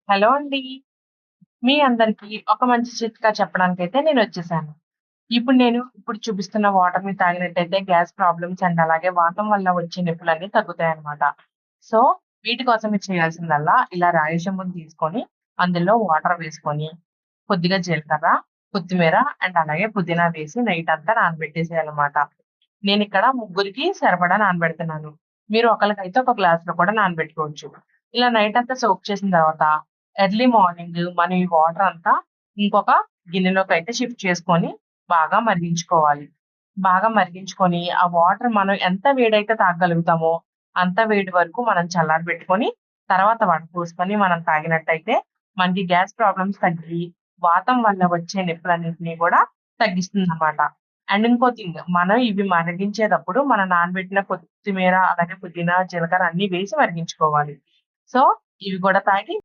Hello అండి. మీ అందరికి ఒక మంచి చిట్కా చెప్పడానికైతే నేనొచ్చేసాను. ఇప్పుడు చూపిస్తున్న వాటర్‌ని తాగినట్టయితే గ్యాస్ ప్రాబ్లమ్స్ అండ్ అలాగే వాతం వల్ల వచ్చే నొప్పులన్నీ తగ్గుతాయన్నమాట. సో, వీటి కోసం మీరు చేయాల్సిందల్లా ఇలా రాగి చెంబుని తీసుకొని, అందులో వాటర్ వేసుకొని, కొద్దిగా జీలకర్ర, కొత్తిమీర అండ్ అలాగే పుదీనా వేసి నైట్ అంతా నానబెట్టేసేయాలన్నమాట. నేనిక్కడ ముగ్గురికి సరిపడా నానబెడుతున్నాను. మీరు ఒకళ్ళకైతే ఒక గ్లాస్‌లో కూడా నానబెట్టుకోవచ్చు. ఇలా నైట్ అంతా సోక్ చేసిన తర్వాత ఎర్లీ మార్నింగ్ మనం ఈ వాటర్ అంతా ఇంకొక గిన్నెలోకైతే షిఫ్ట్ చేసుకొని బాగా మరిగించుకోవాలి. బాగా మరిగించుకొని ఆ వాటర్ మనం ఎంత వేడైతే తాగగలుగుతామో అంత వేడి వరకు మనం చల్లారబెట్టుకొని తర్వాత వడపోసుకొని మనం తాగినట్టయితే మనకి గ్యాస్ ప్రాబ్లమ్స్ తగ్గి వాతం వల్ల వచ్చే నొప్పులన్నిటిని కూడా తగ్గిస్తుందన్నమాట. అండ్ ఇంకో థింగ్ మనం ఇవి మరిగించేటప్పుడు మనం నానబెట్టిన కొత్తిమీర, అలాగే పుదీనా, జీలకర్ర అన్నీ వేసి మరిగించుకోవాలి. సో, ఇవి కూడా తాగి